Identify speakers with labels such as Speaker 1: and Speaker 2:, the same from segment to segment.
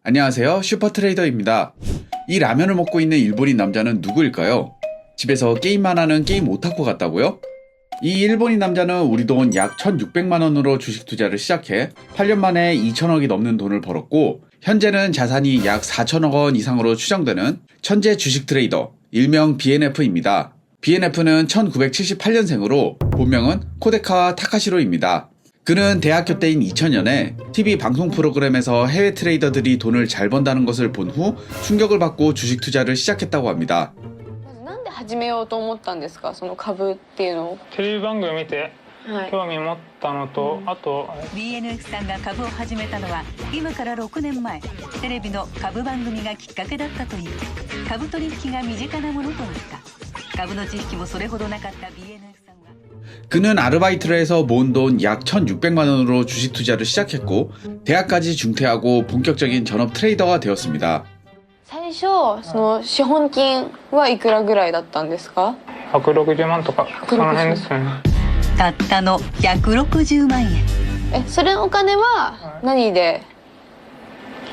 Speaker 1: 안녕하세요, 슈퍼트레이더입니다. 이 라면을 먹고 있는 일본인 남자는 누구일까요? 집에서 게임만 하는 게임 오타쿠 같다고요? 이 일본인 남자는 우리 돈 약 1600만원으로 주식 투자를 시작해 8년 만에 2천억이 넘는 돈을 벌었고, 현재는 자산이 약 4천억 원 이상으로 추정되는 천재 주식 트레이더, 일명 BNF입니다. BNF는 1978년생으로 본명은 코데카와 타카시로입니다. 그는 대학교 때인 2000년에 TV 방송 프로그램에서 해외 트레이더들이 돈을 잘 번다는 것을 본 후 충격을 받고 주식 투자를 시작했다고 합니다.
Speaker 2: なんで始めようと思ったんですか、その株っていうのを。
Speaker 3: テレビ番組見て興味持ったのと、あと
Speaker 4: BNF さんが株を始めたのは今から6年前、テレビの株番組がきっかけだったという。株取引が身近なものとなった。株の知識もそれほどなかった BNF さんは
Speaker 1: 그는 아르바이트를 해서 모은 돈 약 1600만원으로 주식 투자를 시작했고, 대학까지 중퇴하고 본격적인 전업 트레이더가 되었습니다.
Speaker 2: 最初その資本金はいくらぐらいだったんですか。
Speaker 3: 160万とかその辺ですよね。
Speaker 4: たったの160万円。
Speaker 2: それのお金は何で。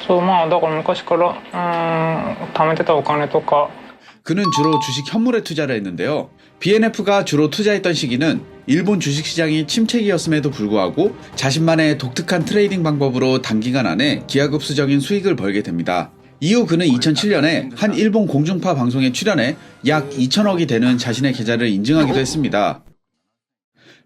Speaker 3: そう、まあだから昔から貯めてたお金とか。
Speaker 1: 그는 주로 주식 현물에 투자를 했는데요. BNF가 주로 투자했던 시기는 일본 주식시장이 침체기였음에도 불구하고 자신만의 독특한 트레이딩 방법으로 단기간 안에 기하급수적인 수익을 벌게 됩니다. 이후 그는 2007년에 한 일본 공중파 방송에 출연해 약 2천억이 되는 자신의 계좌를 인증하기도 했습니다.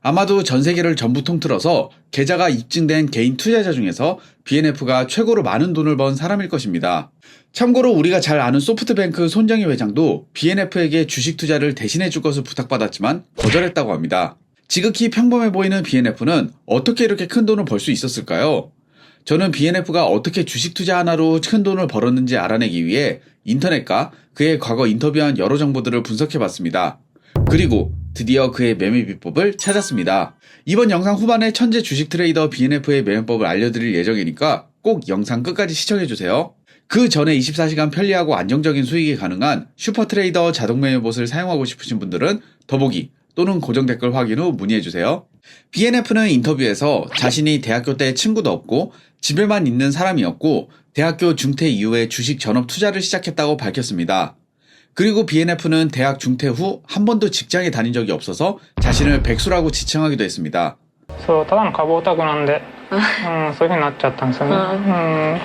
Speaker 1: 아마도 전 세계를 전부 통틀어서 계좌가 입증된 개인 투자자 중에서 BNF가 최고로 많은 돈을 번 사람일 것입니다. 참고로 우리가 잘 아는 소프트뱅크 손정희 회장도 BNF에게 주식 투자를 대신해 줄 것을 부탁받았지만 거절했다고 합니다. 지극히 평범해 보이는 BNF는 어떻게 이렇게 큰 돈을 벌 수 있었을까요? 저는 BNF가 어떻게 주식 투자 하나로 큰 돈을 벌었는지 알아내기 위해 인터넷과 그의 과거 인터뷰한 여러 정보들을 분석해봤습니다. 그리고 드디어 그의 매매 비법을 찾았습니다. 이번 영상 후반에 천재 주식 트레이더 BNF의 매매법을 알려드릴 예정이니까 꼭 영상 끝까지 시청해주세요. 그 전에 24시간 편리하고 안정적인 수익이 가능한 슈퍼트레이더 자동 매매봇을 사용하고 싶으신 분들은 더보기 또는 고정 댓글 확인 후 문의해주세요. BNF는 인터뷰에서 자신이 대학교 때 친구도 없고 집에만 있는 사람이었고 대학교 중퇴 이후에 주식 전업 투자를 시작했다고 밝혔습니다. 그리고 BNF는 대학 중퇴 후 한 번도 직장에 다닌 적이 없어서 자신을 백수라고 지칭하기도 했습니다.
Speaker 3: そう、ただの株オタクなんで、そういう風になっちゃったんですよね。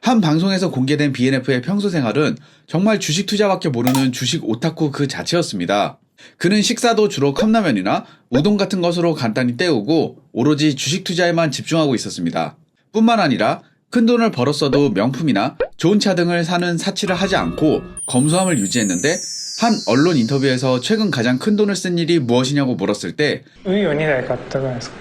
Speaker 1: 한 방송에서 공개된 BNF의 평소 생활은 정말 주식 투자밖에 모르는 주식 오타쿠 그 자체였습니다. 그는 식사도 주로 컵라면이나 우동 같은 것으로 간단히 때우고 오로지 주식 투자에만 집중하고 있었습니다. 뿐만 아니라 큰 돈을 벌었어도 명품이나 좋은 차 등을 사는 사치를 하지 않고 검소함을 유지했는데, 한 언론 인터뷰에서 최근 가장 큰 돈을 쓴 일이 무엇이냐고 물었을 때
Speaker 3: ウィを2台買ったぐらいですか。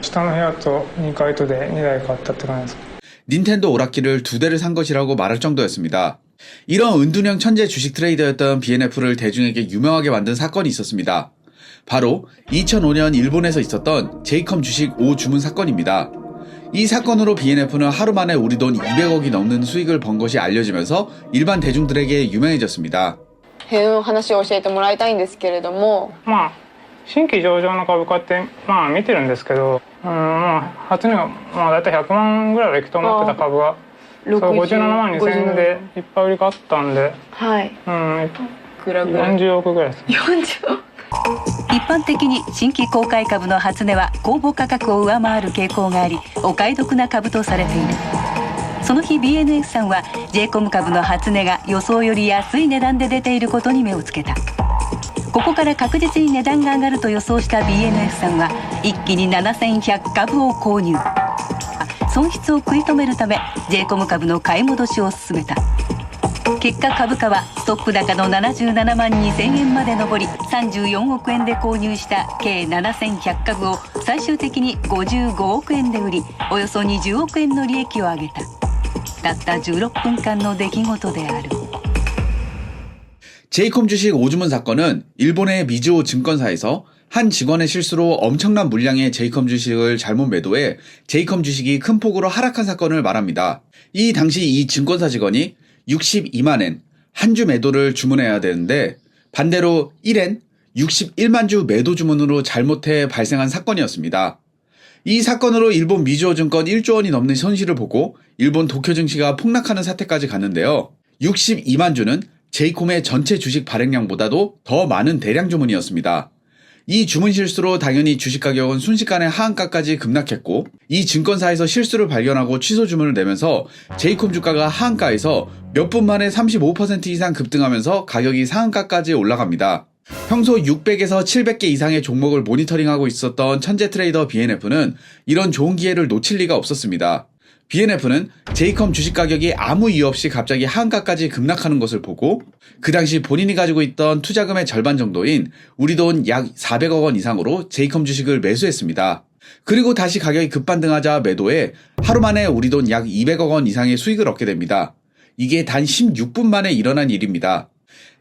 Speaker 3: 下の部屋と2階とで2台買ったって感じですか。
Speaker 1: 닌텐도 오락기를 2대를 산 것이라고 말할 정도였습니다. 이런 은둔형 천재 주식 트레이더였던 BNF를 대중에게 유명하게 만든 사건이 있었습니다. 바로 2005년 일본에서 있었던 제이컴 주식 5주문 사건입니다. 이 사건으로 BNF는 하루 만에 우리 돈 200억이 넘는 수익을 번 것이 알려지면서 일반 대중들에게 유명해졌습니다.
Speaker 2: の話を教えてもらいたいんですけれども。
Speaker 3: まあ新規上場の株価ってまあ見てるんですけど、まあ初値がまあだいたい100万ぐらいはいくと思ってた株が、そう57万2000円でいっぱい売りがあったんで、
Speaker 2: はい。いくらぐらい。
Speaker 3: 40億ぐらいです。
Speaker 2: 40億。
Speaker 4: 一般的に新規公開株の初値は公募価格を上回る傾向があり、お買い得な株とされている。その日 BNF さんは J-COM 株の初値が予想より安い値段で出ていることに目をつけた。ここから確実に値段が上がると予想した BNF さんは一気に7100株を購入。損失を食い止めるため J-COM 株の買い戻しを進めた。結果株価はストップ高の77万2000円まで上り、34億円で購入した計7100株を最終的に55億円で売り、およそ20億円の利益を上げた。たった16分間の出来事である。
Speaker 1: 제이컴 주식 5주문 사건은 일본의 미즈호 증권사에서 한 직원의 실수로 엄청난 물량의 제이컴 주식을 잘못 매도해 제이컴 주식이 큰 폭으로 하락한 사건을 말합니다. 이 당시 이 증권사 직원이 62만엔 한 주 매도를 주문해야 되는데, 반대로 1엔 61만 주 매도 주문으로 잘못해 발생한 사건이었습니다. 이 사건으로 일본 미주호증권 1조 원이 넘는 손실을 보고 일본 도쿄 증시가 폭락하는 사태까지 갔는데요. 62만 주는 제이콤의 전체 주식 발행량보다도 더 많은 대량 주문이었습니다. 이 주문 실수로 당연히 주식 가격은 순식간에 하한가까지 급락했고 이 증권사에서 실수를 발견하고 취소 주문을 내면서 제이콤 주가가 하한가에서 몇 분 만에 35% 이상 급등하면서 가격이 상한가까지 올라갑니다. 평소 600에서 700개 이상의 종목을 모니터링하고 있었던 천재 트레이더 BNF는 이런 좋은 기회를 놓칠 리가 없었습니다. BNF는 제이컴 주식 가격이 아무 이유 없이 갑자기 하한가까지 급락하는 것을 보고 그 당시 본인이 가지고 있던 투자금의 절반 정도인 우리 돈 약 400억 원 이상으로 제이컴 주식을 매수했습니다. 그리고 다시 가격이 급반등하자 매도해 하루 만에 우리 돈 약 200억 원 이상의 수익을 얻게 됩니다. 이게 단 16분 만에 일어난 일입니다.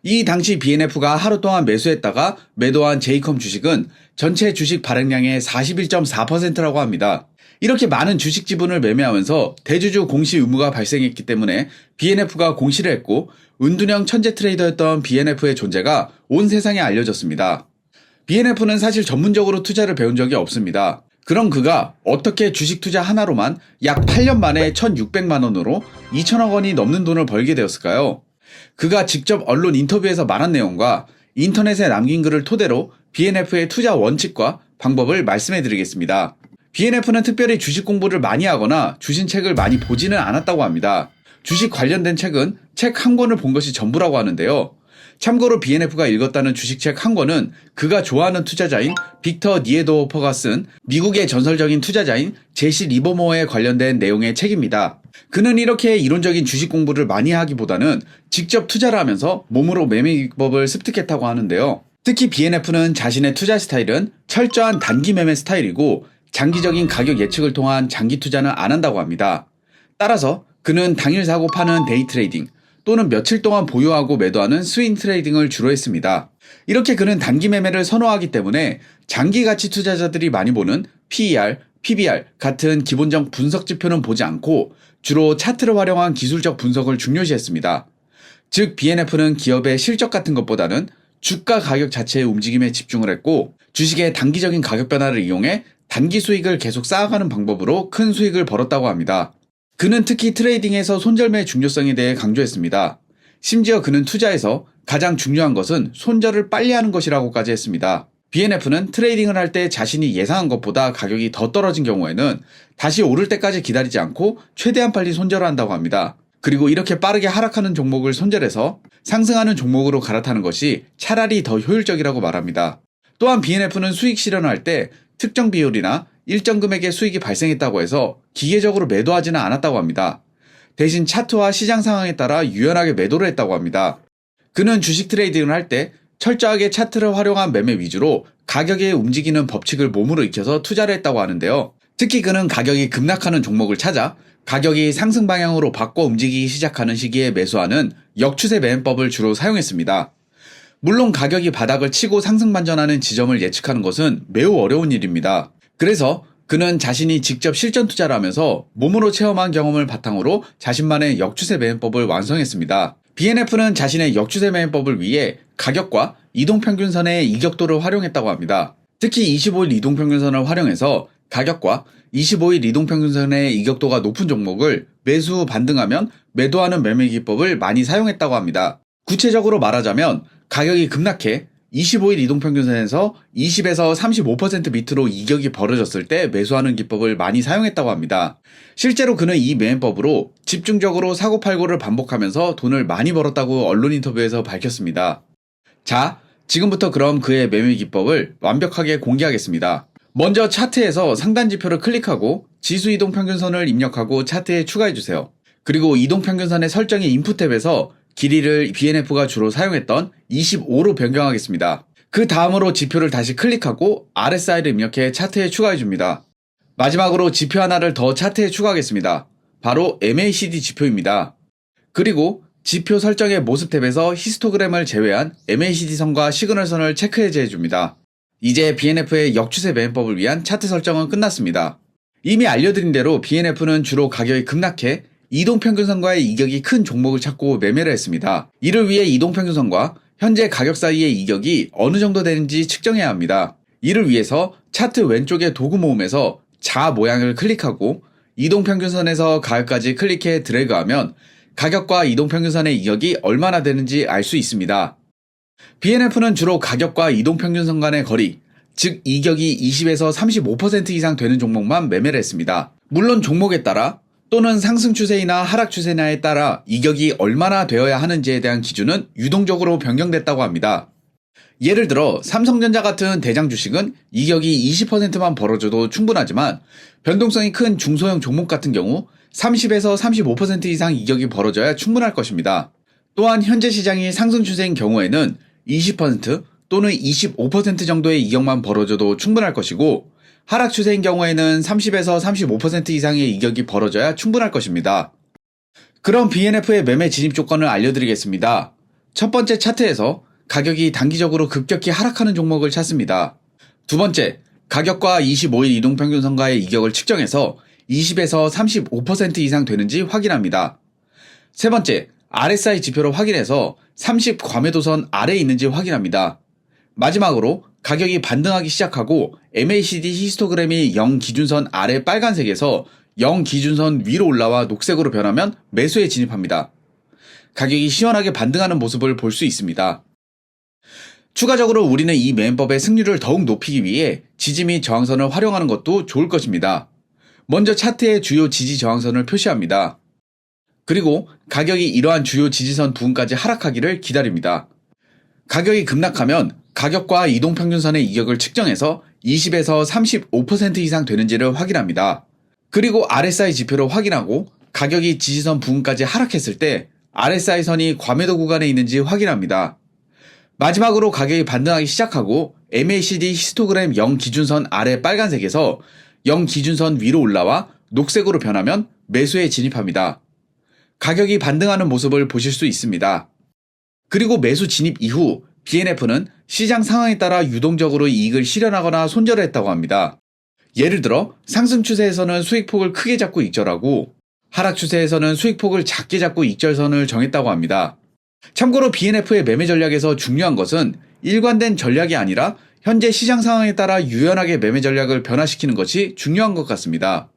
Speaker 1: 이 당시 BNF가 하루 동안 매수했다가 매도한 제이컴 주식은 전체 주식 발행량의 41.4%라고 합니다. 이렇게 많은 주식 지분을 매매하면서 대주주 공시 의무가 발생했기 때문에 BNF가 공시를 했고 은둔형 천재 트레이더였던 BNF의 존재가 온 세상에 알려졌습니다. BNF는 사실 전문적으로 투자를 배운 적이 없습니다. 그럼 그가 어떻게 주식 투자 하나로만 약 8년 만에 1,600만 원으로 2천억 원이 넘는 돈을 벌게 되었을까요? 그가 직접 언론 인터뷰에서 말한 내용과 인터넷에 남긴 글을 토대로 BNF의 투자 원칙과 방법을 말씀해 드리겠습니다. BNF는 특별히 주식 공부를 많이 하거나 주신책을 많이 보지는 않았다고 합니다. 주식 관련된 책은 책 한 권을 본 것이 전부라고 하는데요. 참고로 BNF가 읽었다는 주식책 한 권은 그가 좋아하는 투자자인 빅터 니에도퍼가 쓴 미국의 전설적인 투자자인 제시 리버모어에 관련된 내용의 책입니다. 그는 이렇게 이론적인 주식 공부를 많이 하기보다는 직접 투자를 하면서 몸으로 매매 기법을 습득했다고 하는데요. 특히 BNF는 자신의 투자 스타일은 철저한 단기 매매 스타일이고 장기적인 가격 예측을 통한 장기 투자는 안 한다고 합니다. 따라서 그는 당일 사고 파는 데이 트레이딩 또는 며칠 동안 보유하고 매도하는 스윙 트레이딩을 주로 했습니다. 이렇게 그는 단기 매매를 선호하기 때문에 장기 가치 투자자들이 많이 보는 PER, PBR 같은 기본적 분석 지표는 보지 않고 주로 차트를 활용한 기술적 분석을 중요시했습니다. 즉 BNF는 기업의 실적 같은 것보다는 주가 가격 자체의 움직임에 집중을 했고 주식의 단기적인 가격 변화를 이용해 단기 수익을 계속 쌓아가는 방법으로 큰 수익을 벌었다고 합니다. 그는 특히 트레이딩에서 손절매의 중요성에 대해 강조했습니다. 심지어 그는 투자에서 가장 중요한 것은 손절을 빨리 하는 것이라고까지 했습니다. BNF는 트레이딩을 할 때 자신이 예상한 것보다 가격이 더 떨어진 경우에는 다시 오를 때까지 기다리지 않고 최대한 빨리 손절을 한다고 합니다. 그리고 이렇게 빠르게 하락하는 종목을 손절해서 상승하는 종목으로 갈아타는 것이 차라리 더 효율적이라고 말합니다. 또한 BNF는 수익 실현을 할 때 특정 비율이나 일정 금액의 수익이 발생했다고 해서 기계적으로 매도하지는 않았다고 합니다. 대신 차트와 시장 상황에 따라 유연하게 매도를 했다고 합니다. 그는 주식 트레이딩을 할 때 철저하게 차트를 활용한 매매 위주로 가격에 움직이는 법칙을 몸으로 익혀서 투자를 했다고 하는데요. 특히 그는 가격이 급락하는 종목을 찾아 가격이 상승 방향으로 바꿔 움직이기 시작하는 시기에 매수하는 역추세 매매법을 주로 사용했습니다. 물론 가격이 바닥을 치고 상승 반전하는 지점을 예측하는 것은 매우 어려운 일입니다. 그래서 그는 자신이 직접 실전 투자를 하면서 몸으로 체험한 경험을 바탕으로 자신만의 역추세 매매법을 완성했습니다. BNF는 자신의 역추세 매매법을 위해 가격과 이동평균선의 이격도를 활용했다고 합니다. 특히 25일 이동평균선을 활용해서 가격과 25일 이동평균선의 이격도가 높은 종목을 매수 후 반등하면 매도하는 매매 기법을 많이 사용했다고 합니다. 구체적으로 말하자면 가격이 급락해 25일 이동평균선에서 20에서 35% 밑으로 이격이 벌어졌을 때 매수하는 기법을 많이 사용했다고 합니다. 실제로 그는 이 매매법으로 집중적으로 사고팔고를 반복하면서 돈을 많이 벌었다고 언론 인터뷰에서 밝혔습니다. 자, 지금부터 그럼 그의 매매 기법을 완벽하게 공개하겠습니다. 먼저 차트에서 상단 지표를 클릭하고 지수 이동평균선을 입력하고 차트에 추가해주세요. 그리고 이동평균선의 설정의 인풋 탭에서 길이를 BNF가 주로 사용했던 25로 변경하겠습니다. 그 다음으로 지표를 다시 클릭하고 RSI를 입력해 차트에 추가해줍니다. 마지막으로 지표 하나를 더 차트에 추가하겠습니다. 바로 MACD 지표입니다. 그리고 지표 설정의 모습 탭에서 히스토그램을 제외한 MACD 선과 시그널선을 체크 해제해줍니다. 이제 BNF의 역추세 매매법을 위한 차트 설정은 끝났습니다. 이미 알려드린 대로 BNF는 주로 가격이 급락해 이동평균선과의 이격이 큰 종목을 찾고 매매를 했습니다. 이를 위해 이동평균선과 현재 가격 사이의 이격이 어느 정도 되는지 측정해야 합니다. 이를 위해서 차트 왼쪽의 도구 모음에서 자 모양을 클릭하고 이동평균선에서 가격까지 클릭해 드래그하면 가격과 이동평균선의 이격이 얼마나 되는지 알 수 있습니다. BNF는 주로 가격과 이동평균선 간의 거리, 즉 이격이 20에서 35% 이상 되는 종목만 매매를 했습니다. 물론 종목에 따라 또는 상승 추세이나 하락 추세냐에 따라 이격이 얼마나 되어야 하는지에 대한 기준은 유동적으로 변경됐다고 합니다. 예를 들어 삼성전자 같은 대장 주식은 이격이 20%만 벌어져도 충분하지만 변동성이 큰 중소형 종목 같은 경우 30에서 35% 이상 이격이 벌어져야 충분할 것입니다. 또한 현재 시장이 상승 추세인 경우에는 20% 또는 25% 정도의 이격만 벌어져도 충분할 것이고 하락 추세인 경우에는 30에서 35% 이상의 이격이 벌어져야 충분할 것입니다. 그럼 BNF의 매매 진입 조건을 알려드리겠습니다. 첫 번째 차트에서 가격이 단기적으로 급격히 하락하는 종목을 찾습니다. 두 번째, 가격과 25일 이동평균선과의 이격을 측정해서 20에서 35% 이상 되는지 확인합니다. 세 번째, RSI 지표로 확인해서 30 과매도선 아래에 있는지 확인합니다. 마지막으로 가격이 반등하기 시작하고 MACD 히스토그램이 0 기준선 아래 빨간색에서 0 기준선 위로 올라와 녹색으로 변하면 매수에 진입합니다. 가격이 시원하게 반등하는 모습을 볼 수 있습니다. 추가적으로 우리는 이 매매법의 승률을 더욱 높이기 위해 지지 및 저항선을 활용하는 것도 좋을 것입니다. 먼저 차트의 주요 지지 저항선을 표시합니다. 그리고 가격이 이러한 주요 지지선 부근까지 하락하기를 기다립니다. 가격이 급락하면 가격과 이동평균선의 이격을 측정해서 20에서 35% 이상 되는지를 확인합니다. 그리고 RSI 지표로 확인하고 가격이 지지선 부근까지 하락했을 때 RSI 선이 과매도 구간에 있는지 확인합니다. 마지막으로 가격이 반등하기 시작하고 MACD 히스토그램 0 기준선 아래 빨간색에서 0 기준선 위로 올라와 녹색으로 변하면 매수에 진입합니다. 가격이 반등하는 모습을 보실 수 있습니다. 그리고 매수 진입 이후 BNF는 시장 상황에 따라 유동적으로 이익을 실현하거나 손절을 했다고 합니다. 예를 들어 상승 추세에서는 수익폭을 크게 잡고 익절하고 하락 추세에서는 수익폭을 작게 잡고 익절선을 정했다고 합니다. 참고로 BNF의 매매 전략에서 중요한 것은 일관된 전략이 아니라 현재 시장 상황에 따라 유연하게 매매 전략을 변화시키는 것이 중요한 것 같습니다.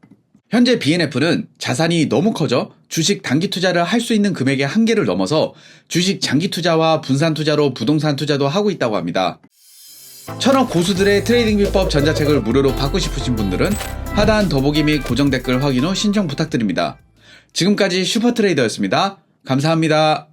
Speaker 1: 현재 BNF는 자산이 너무 커져 주식 단기 투자를 할 수 있는 금액의 한계를 넘어서 주식 장기 투자와 분산 투자로 부동산 투자도 하고 있다고 합니다. 천억 고수들의 트레이딩 비법 전자책을 무료로 받고 싶으신 분들은 하단 더보기 및 고정 댓글 확인 후 신청 부탁드립니다. 지금까지 슈퍼트레이더였습니다. 감사합니다.